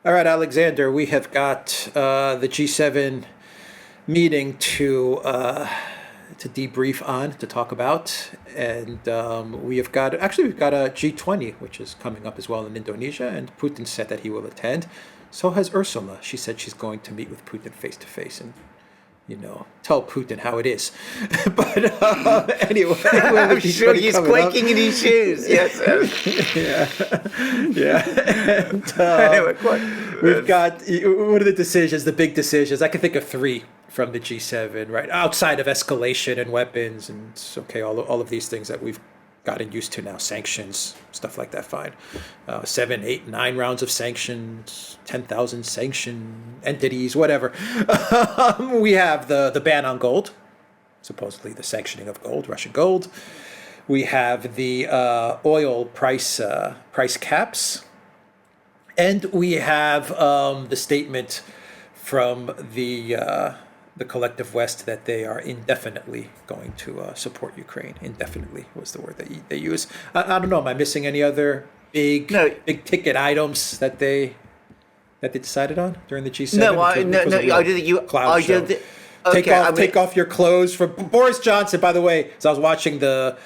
All right, Alexander, we have got the G7 meeting to debrief on, to talk about, and we've got a G20 which is coming up as well in Indonesia, and Putin said that he will attend. So has Ursula. She said she's going to meet with Putin face to face and tell Putin how it is. But anyway, I'm sure he's quaking in his shoes. Yes. Yeah. And, we've got, what are the decisions, the big decisions? I can think of three from the G7, right? Outside of escalation and weapons and all of these things that we've gotten used to now, sanctions, stuff like that, fine. 7, 8, 9 rounds of sanctions, 10,000 sanction entities, whatever. We have the ban on gold, supposedly the sanctioning of gold, Russian gold. We have the oil price caps. And we have the statement from the collective West that they are indefinitely going to support Ukraine. Indefinitely was the word that they use. I don't know. Am I missing any other big ticket items that they decided on during the G7? No, I don't think you. I don't think. Okay, take off your clothes for Boris Johnson. By the way, so I was watching the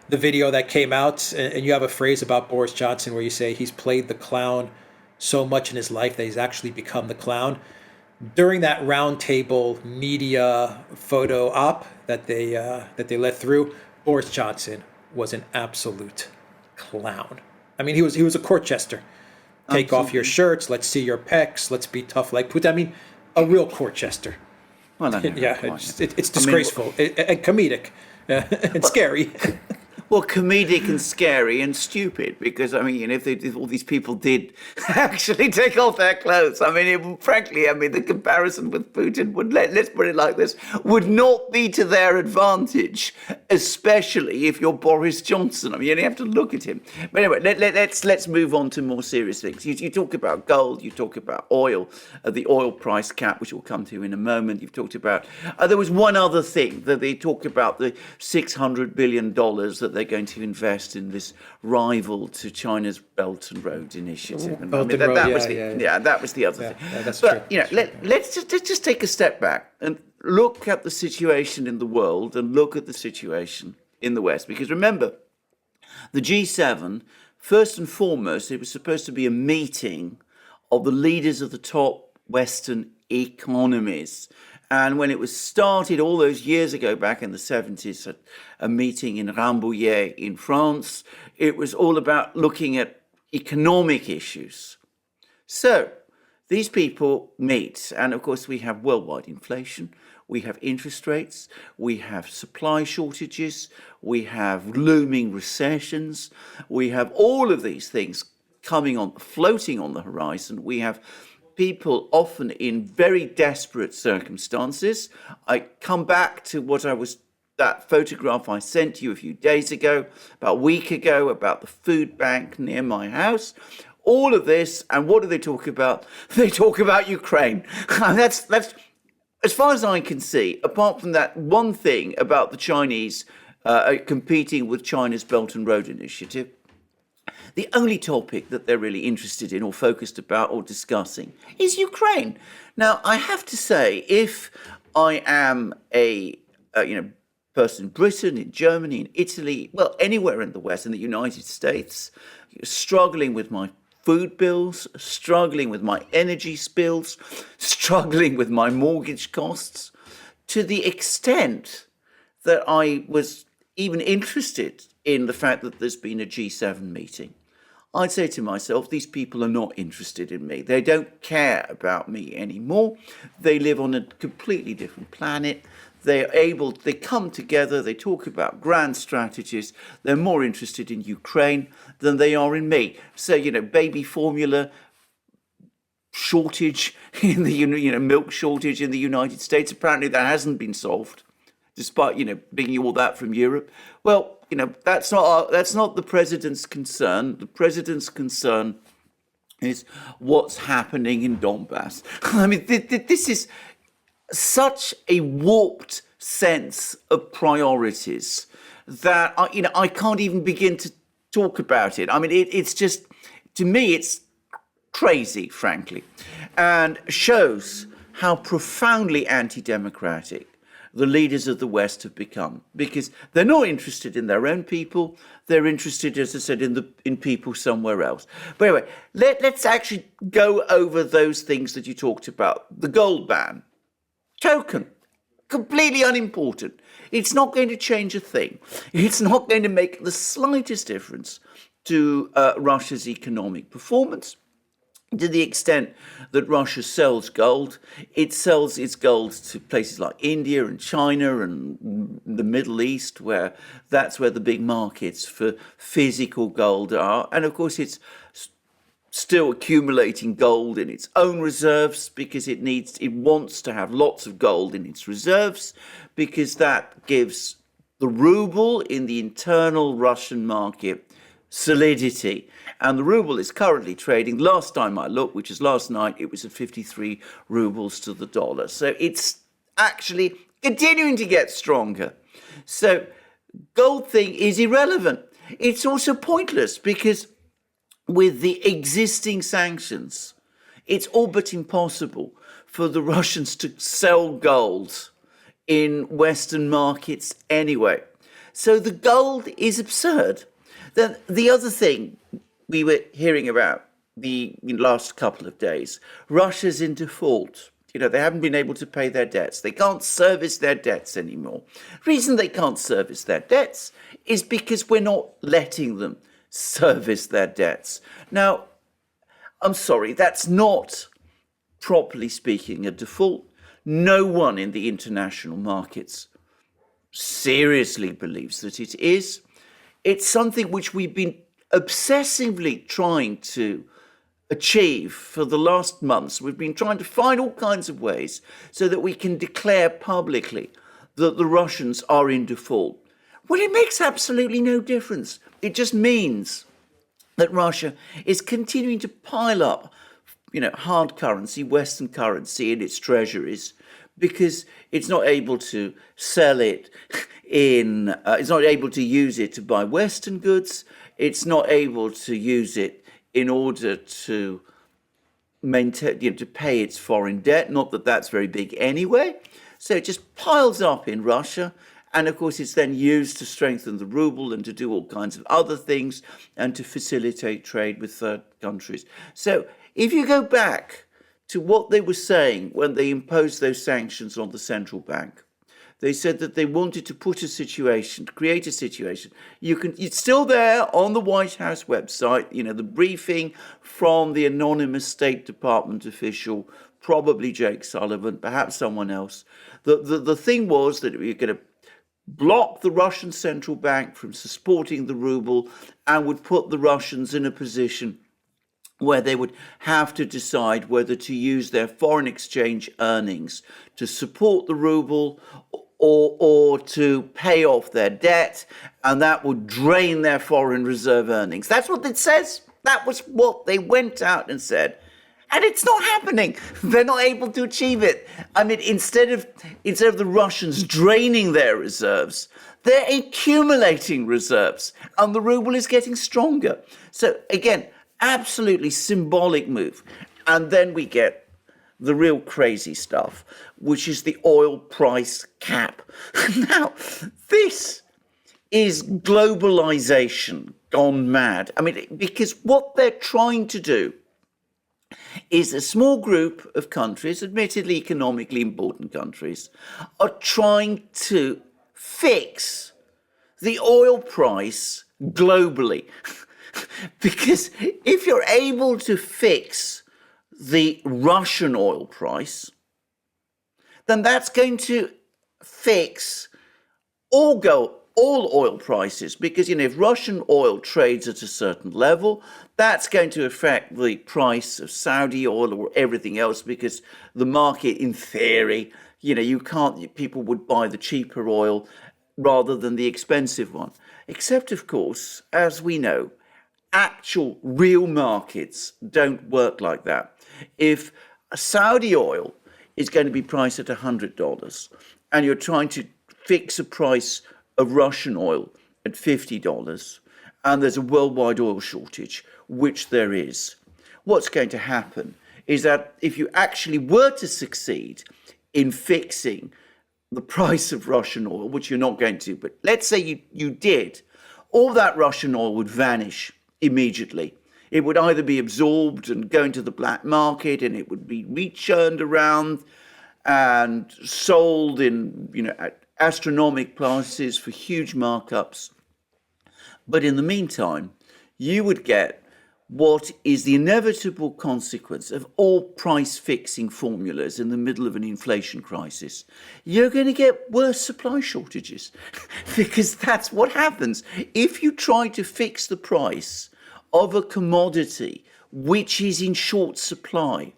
video that came out, and you have a phrase about Boris Johnson where you say he's played the clown so much in his life that he's actually become the clown. During that roundtable media photo op that they let through, Boris Johnson was an absolute clown. I mean, he was a court jester. Take off your shirts. Let's see your pecs. Let's be tough like Putin. I mean, a real court jester. Well, it's disgraceful and comedic and scary. Well, comedic and scary and stupid, because, I mean, if all these people did actually take off their clothes, I mean, frankly, the comparison with Putin would, let's put it like this, would not be to their advantage, especially if you're Boris Johnson. I mean, you have to look at him. But anyway, let's move on to more serious things. You talk about gold, you talk about oil, the oil price cap, which we'll come to in a moment. You've talked about, there was one other thing that they talked about, the $600 billion that they're going to invest in this rival to China's Belt and Road Initiative. And that was the other thing. Yeah, that's true. Let's just take a step back and look at the situation in the world and look at the situation in the West. Because remember, the G7, first and foremost, it was supposed to be a meeting of the leaders of the top Western economies. And when it was started all those years ago, back in the 70s, at a meeting in Rambouillet in France, it was all about looking at economic issues. So these people meet, and of course we have worldwide inflation, we have interest rates, we have supply shortages, we have looming recessions, we have all of these things floating on the horizon. We have people often in very desperate circumstances. I come back to that photograph I sent you a few days ago, about a week ago, about the food bank near my house. All of this, and what do they talk about? They talk about Ukraine. That's as far as I can see, apart from that one thing about the Chinese competing with China's Belt and Road Initiative, the only topic that they're really interested in or focused about or discussing is Ukraine. Now, I have to say, if I am a person in Britain, in Germany, in Italy, well, anywhere in the West, in the United States, struggling with my food bills, struggling with my energy bills, struggling with my mortgage costs, to the extent that I was even interested in the fact that there's been a G7 meeting, I'd say to myself, these people are not interested in me. They don't care about me anymore. They live on a completely different planet. They come together, they talk about grand strategies. They're more interested in Ukraine than they are in me. So, baby formula shortage in the, milk shortage in the United States. Apparently that hasn't been solved, despite, bringing all that from Europe. Well, that's not the president's concern. The president's concern is what's happening in Donbass. I mean, this is such a warped sense of priorities that I can't even begin to talk about it. I mean, it's just, to me, it's crazy, frankly, and shows how profoundly anti-democratic the leaders of the West have become, because they're not interested in their own people. They're interested, as I said, in people somewhere else. But anyway, let's actually go over those things that you talked about. The gold ban, token, completely unimportant. It's not going to change a thing. It's not going to make the slightest difference to Russia's economic performance. To the extent that Russia sells gold, it sells its gold to places like India and China and the Middle East, where that's where the big markets for physical gold are. And of course, it's still accumulating gold in its own reserves because it wants to have lots of gold in its reserves, because that gives the ruble in the internal Russian market solidity. And the ruble is currently trading, last time I looked, which is last night, it was at 53 rubles to the dollar. So it's actually continuing to get stronger. So gold thing is irrelevant. It's also pointless because with the existing sanctions, it's all but impossible for the Russians to sell gold in Western markets anyway. So the gold is absurd. Then the other thing we were hearing about the last couple of days, Russia's in default. They haven't been able to pay their debts. They can't service their debts anymore. The reason they can't service their debts is because we're not letting them service their debts. Now, I'm sorry, that's not, properly speaking, a default. No one in the international markets seriously believes that it is. It's something which we've been obsessively trying to achieve for the last months. We've been trying to find all kinds of ways so that we can declare publicly that the Russians are in default. Well, it makes absolutely no difference. It just means that Russia is continuing to pile up, hard currency, Western currency in its treasuries, because it's not able to sell it it's not able to use it to buy Western goods. It's not able to use it in order to maintain, to pay its foreign debt. Not that that's very big anyway. So it just piles up in Russia. And of course, it's then used to strengthen the ruble and to do all kinds of other things and to facilitate trade with third countries. So if you go back to what they were saying when they imposed those sanctions on the central bank, they said that they wanted to create a situation. It's still there on the White House website, the briefing from the anonymous State Department official, probably Jake Sullivan, perhaps someone else. The thing was that you're going to block the Russian central bank from supporting the ruble and would put the Russians in a position where they would have to decide whether to use their foreign exchange earnings to support the ruble or to pay off their debt, and that would drain their foreign reserve earnings. That's what it says. That was what they went out and said. And it's not happening. They're not able to achieve it. I mean, instead of the Russians draining their reserves, they're accumulating reserves, and the ruble is getting stronger. So again, absolutely symbolic move. And then we get the real crazy stuff, which is the oil price cap. Now, this is globalization gone mad. I mean, because what they're trying to do is a small group of countries, admittedly economically important countries, are trying to fix the oil price globally. Because if you're able to fix the Russian oil price, then that's going to fix all oil prices. Because, if Russian oil trades at a certain level, that's going to affect the price of Saudi oil or everything else, because the market, in theory, people would buy the cheaper oil rather than the expensive one. Except, of course, as we know, actual real markets don't work like that. If Saudi oil is going to be priced at $100 and you're trying to fix a price of Russian oil at $50 and there's a worldwide oil shortage, which there is, what's going to happen is that if you actually were to succeed in fixing the price of Russian oil, which you're not going to, but let's say you did, all that Russian oil would vanish immediately. It would either be absorbed and go into the black market, and it would be rechurned around and sold in, at astronomical prices for huge markups. But in the meantime, you would get what is the inevitable consequence of all price fixing formulas in the middle of an inflation crisis. You're going to get worse supply shortages because that's what happens. If you try to fix the price of a commodity which is in short supply,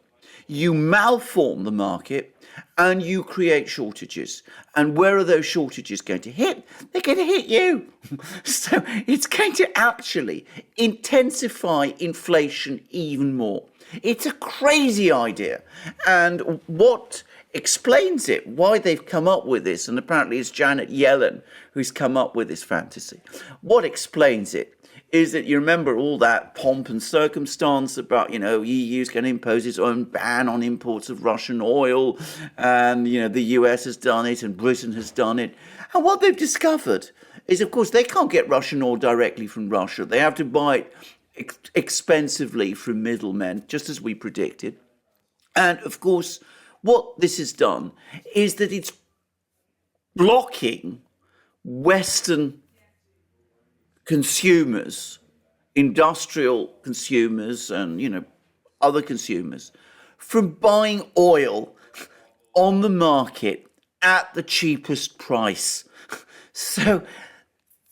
you malform the market and you create shortages. And where are those shortages going to hit? They're going to hit you. So it's going to actually intensify inflation even more. It's a crazy idea. And what explains it, why they've come up with this, and apparently it's Janet Yellen who's come up with this fantasy. What explains it is that you remember all that pomp and circumstance about, EU's going to impose its own ban on imports of Russian oil, and, the US has done it and Britain has done it. And what they've discovered is, of course, they can't get Russian oil directly from Russia. They have to buy it expensively from middlemen, just as we predicted. And, of course, what this has done is that it's blocking Western consumers, industrial consumers and, other consumers from buying oil on the market at the cheapest price. So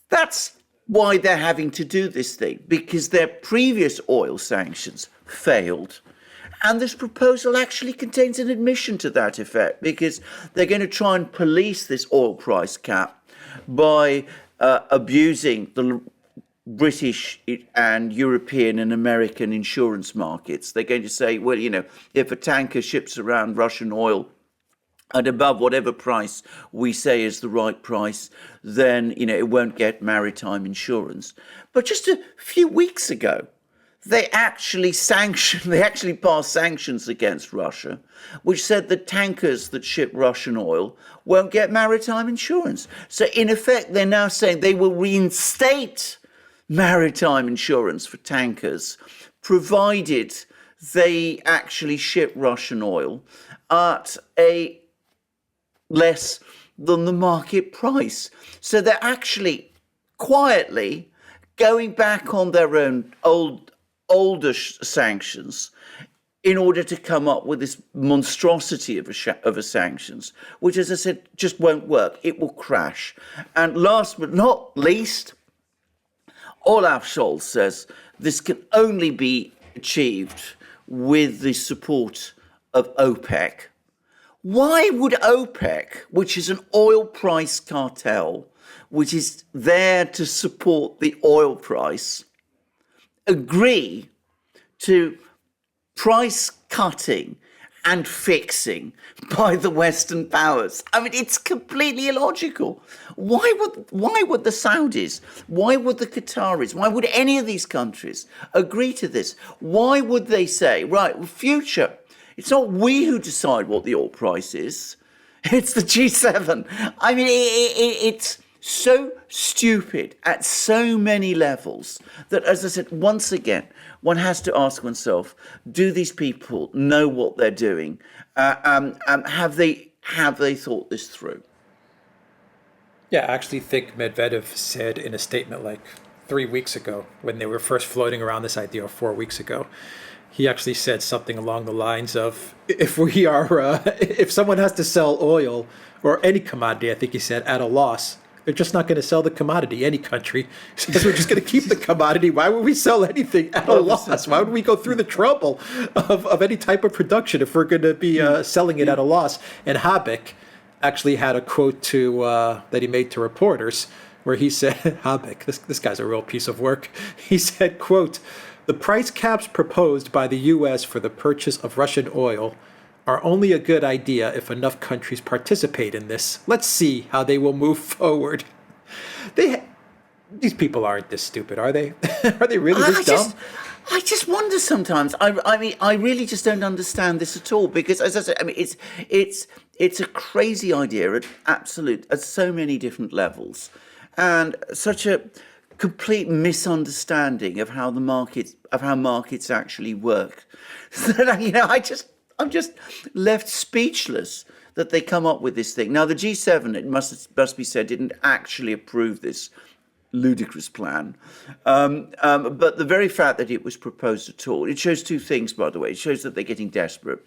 that's why they're having to do this thing, because their previous oil sanctions failed. And this proposal actually contains an admission to that effect, because they're going to try and police this oil price cap by abusing the British and European and American insurance markets. They're going to say, well, if a tanker ships around Russian oil at above whatever price we say is the right price, then, it won't get maritime insurance. But just a few weeks ago, they actually passed sanctions against Russia, which said that tankers that ship Russian oil won't get maritime insurance. So in effect, they're now saying they will reinstate maritime insurance for tankers, provided they actually ship Russian oil at a less than the market price. So they're actually quietly going back on their own older sanctions in order to come up with this monstrosity of a sanctions, which, as I said, just won't work. It will crash. And last but not least, Olaf Scholz says this can only be achieved with the support of OPEC. Why would OPEC, which is an oil price cartel, which is there to support the oil price, agree to price cutting and fixing by the Western powers? I mean, it's completely illogical. Why would the Saudis, why would the Qataris, why would any of these countries agree to this? Why would they say, right, future, it's not we who decide what the oil price is, it's the G7. I mean, it's so stupid at so many levels that, as I said, once again, one has to ask oneself, do these people know what they're doing? Have they thought this through? Yeah, I actually think Medvedev said in a statement like 3 weeks ago, when they were first floating around this idea, or 4 weeks ago, he actually said something along the lines of, if someone has to sell oil or any commodity, I think he said, at a loss, they're just not going to sell the commodity, any country. Because we're just going to keep the commodity. Why would we sell anything at a loss? Why would we go through the trouble of any type of production if we're going to be selling it at a loss? And Habeck actually had a quote that he made to reporters where he said, Habeck, this guy's a real piece of work. He said, quote, "The price caps proposed by the U.S. for the purchase of Russian oil are only a good idea if enough countries participate in this. Let's see how they will move forward." These people aren't this stupid, are they? Are they really this dumb? I just wonder sometimes. I mean, I really just don't understand this at all because, as I said, I mean, it's a crazy idea at so many different levels, and such a complete misunderstanding of how markets actually work. That I'm just left speechless that they come up with this thing. Now, the G7, it must be said, didn't actually approve this ludicrous plan. But the very fact that it was proposed at all, it shows two things, by the way. It shows that they're getting desperate.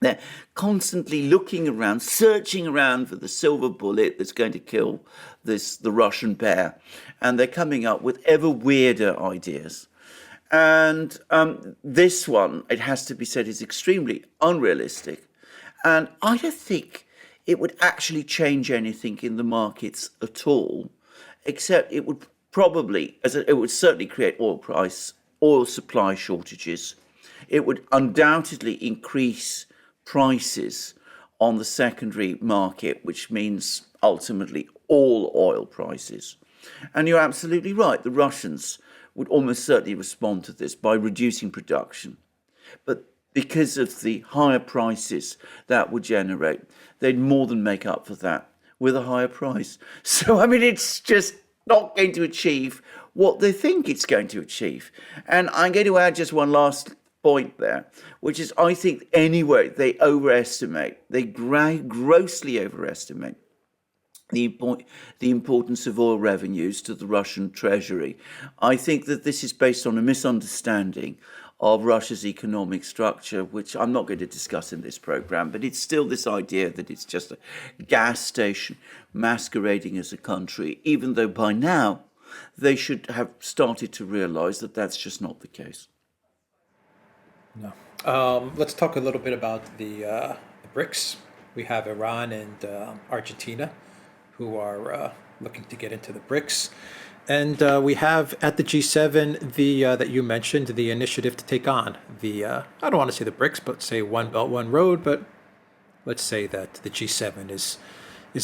They're constantly looking around, searching around for the silver bullet that's going to kill the Russian bear. And they're coming up with ever weirder ideas. And this one, it has to be said, is extremely unrealistic. And I don't think it would actually change anything in the markets at all, except it would certainly create oil supply shortages. It would undoubtedly increase prices on the secondary market, which means ultimately all oil prices. And you're absolutely right. The Russians would almost certainly respond to this by reducing production. But because of the higher prices that would generate, they'd more than make up for that with a higher price. So, I mean, it's just not going to achieve what they think it's going to achieve. And I'm going to add just one last point there, which is I think anyway, they grossly overestimate the importance of oil revenues to the Russian treasury. I think that this is based on a misunderstanding of Russia's economic structure, which I'm not going to discuss in this program, but it's still this idea that it's just a gas station masquerading as a country, even though by now they should have started to realize that that's just not the case. No. Let's talk a little bit about the BRICS. We have Iran and Argentina, who are looking to get into the BRICS. And we have at the G7 that you mentioned, the initiative to take on I don't want to say the BRICS, but say One Belt, One Road. But let's say that the G7 is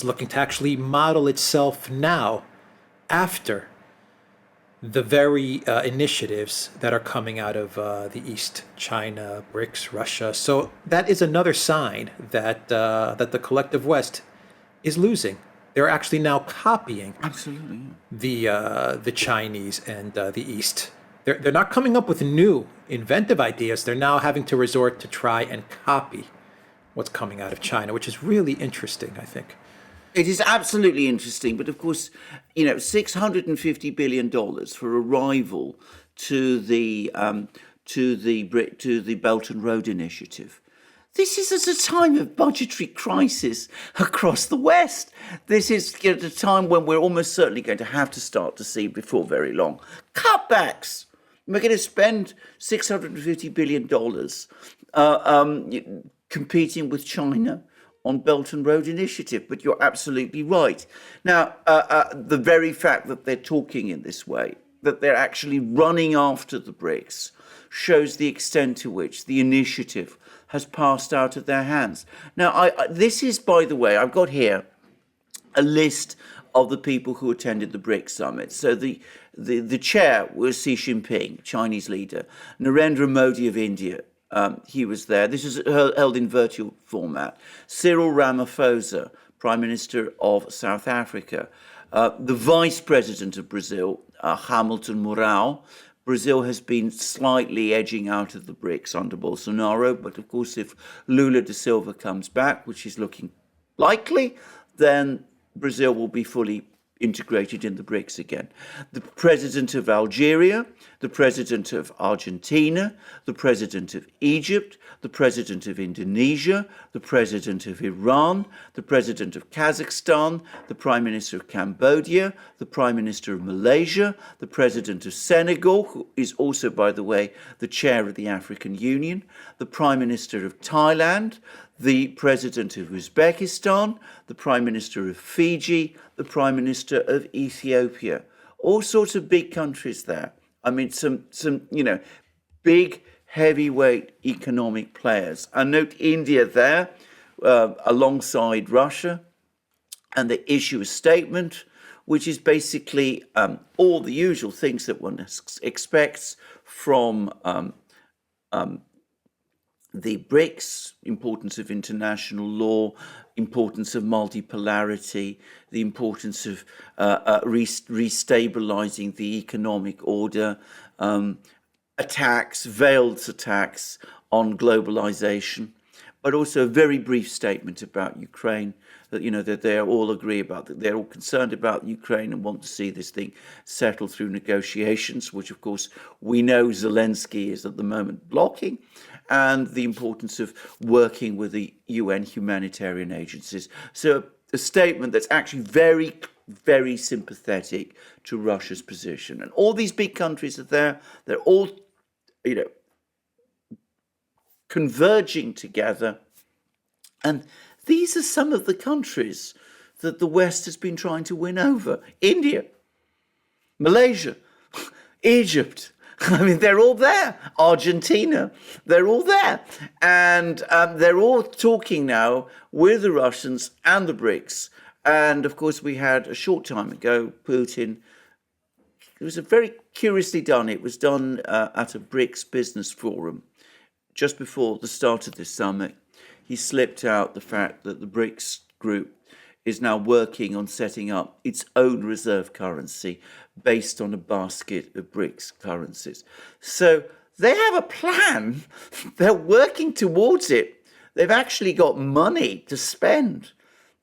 looking to actually model itself now after the very initiatives that are coming out of the East, China, BRICS, Russia. So that is another sign that the collective West is losing. They're actually now copying Absolutely the Chinese and the East. They're not coming up with new inventive ideas. They're now having to resort to try and copy what's coming out of China, which is really interesting, I think. It is absolutely interesting, but of course, $650 billion for a rival to the Belt and Road Initiative. This is at a time of budgetary crisis across the West. This is at a time when we're almost certainly going to have to start to see, before very long, cutbacks. We're going to spend $650 billion competing with China on Belt and Road Initiative. But you're absolutely right. Now, the very fact that they're talking in this way, that they're actually running after the BRICS, shows the extent to which the initiative has passed out of their hands. Now, this is, by the way, I've got here a list of the people who attended the BRICS summit. So the chair was Xi Jinping, Chinese leader. Narendra Modi of India, he was there. This is held in virtual format. Cyril Ramaphosa, Prime Minister of South Africa. The Vice President of Brazil, Hamilton Mourão. Brazil has been slightly edging out of the BRICS under Bolsonaro, but of course if Lula da Silva comes back, which is looking likely, then Brazil will be fully integrated in the BRICS again. The president of Algeria, the president of Argentina, the president of Egypt, the president of Indonesia, the president of Iran, the president of Kazakhstan, the prime minister of Cambodia, the prime minister of Malaysia, the president of Senegal, who is also, by the way, the chair of the African Union, the prime minister of Thailand, the president of Uzbekistan, the prime minister of Fiji, the prime minister of Ethiopia. All sorts of big countries there. I mean, some big heavyweight economic players. And note India there, alongside Russia, and they issue a statement, which is basically all the usual things that one expects from the Brics, importance of international law, importance of multipolarity, the importance of restabilizing the economic order, veiled attacks on globalization, but also a very brief statement about Ukraine, that they all agree about, that they're all concerned about Ukraine and want to see this thing settled through negotiations, which of course we know Zelensky is at the moment blocking, and the importance of working with the UN humanitarian agencies. So a statement that's actually very, very sympathetic to Russia's position. And all these big countries are there, they're all, converging together. And these are some of the countries that the West has been trying to win over. India, Malaysia, Egypt. I mean, they're all there. Argentina, they're all there. And they're all talking now with the Russians and the Brics. And of course, we had a short time ago, Putin. It was very curiously done. It was done at a Brics business forum just before the start of this summit. He slipped out the fact that the Brics group is now working on setting up its own reserve currency based on a basket of Brics currencies. So they have a plan. They're working towards it. They've actually got money to spend.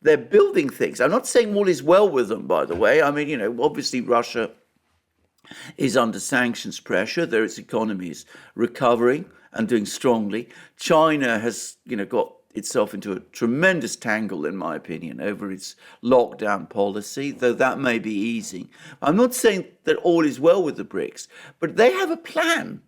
They're building things. I'm not saying all is well with them, by the way. I mean, obviously Russia is under sanctions pressure. Its economy is recovering and doing strongly. China has, got itself into a tremendous tangle, in my opinion, over its lockdown policy, though that may be easing. I'm not saying that all is well with the Brics, but they have a plan.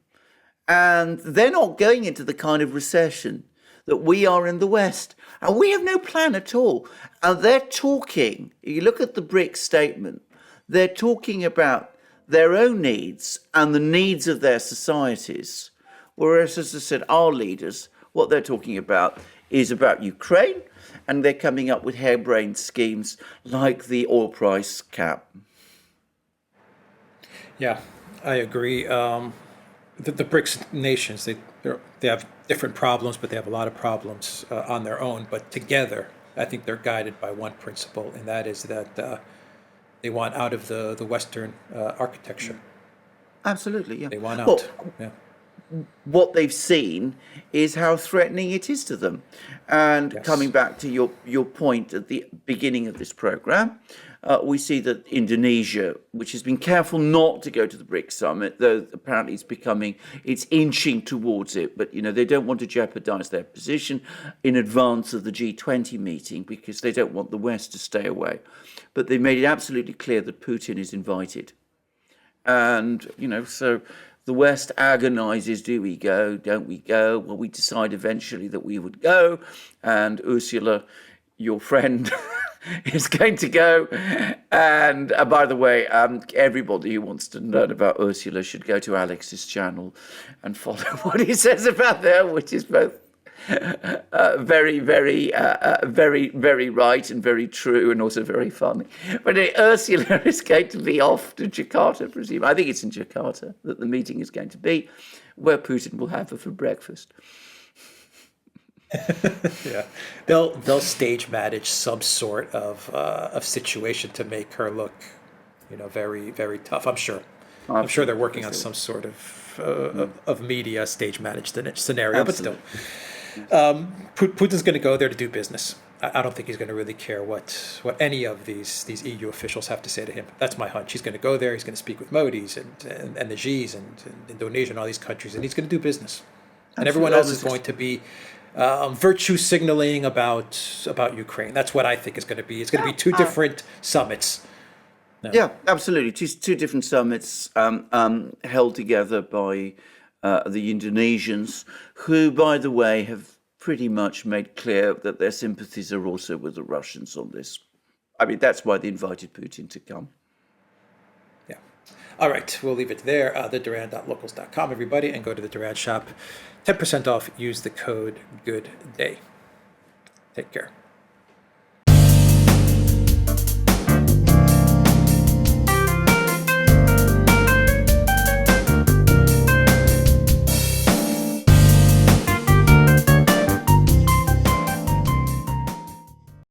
And they're not going into the kind of recession that we are in the West. And we have no plan at all. And they're talking, you look at the Brics statement, they're talking about their own needs and the needs of their societies. Whereas, as I said, our leaders, what they're talking about is about Ukraine, and they're coming up with harebrained schemes like the oil price cap. Yeah, I agree. The BRICS nations, they have different problems, but they have a lot of problems on their own. But together, I think they're guided by one principle, and that is that they want out of the Western architecture. Absolutely, yeah. They want out. Well, yeah. What they've seen is how threatening it is to them. And Yes. Coming back to your point at the beginning of this program, we see that Indonesia, which has been careful not to go to the BRICS summit, though apparently it's inching towards it, but they don't want to jeopardize their position in advance of the G20 meeting because they don't want the West to stay away. But they made it absolutely clear that Putin is invited. And, so the West agonizes, do we go, don't we go? Well, we decide eventually that we would go, and Ursula, your friend, is going to go. And by the way, everybody who wants to learn about Ursula should go to Alex's channel and follow what he says about her, which is both very, very, very right and very true, and also very funny. But Ursula is going to be off to Jakarta, I presume. I think it's in Jakarta that the meeting is going to be, where Putin will have her for breakfast. Yeah, they'll stage manage some sort of situation to make her look, very, very tough. I'm sure. I'm sure they're working on some sort of media stage managed scenario, Absolutely. But still. Putin's going to go there to do business. I don't think he's going to really care what any of these EU officials have to say to him. That's my hunch. He's going to go there. He's going to speak with Modis and the Xi's and Indonesia and all these countries, and he's going to do business. And everyone else is going to be virtue signaling about Ukraine. That's what I think is going to be. It's going to be two different summits. No. Yeah, absolutely. Two different summits held together by the Indonesians, who, by the way, have pretty much made clear that their sympathies are also with the Russians on this. I mean, that's why they invited Putin to come. Yeah. All right, we'll leave it there. TheDuran.locals.com, everybody, and go to the Duran shop. 10% off. Use the code GOODDAY. Take care.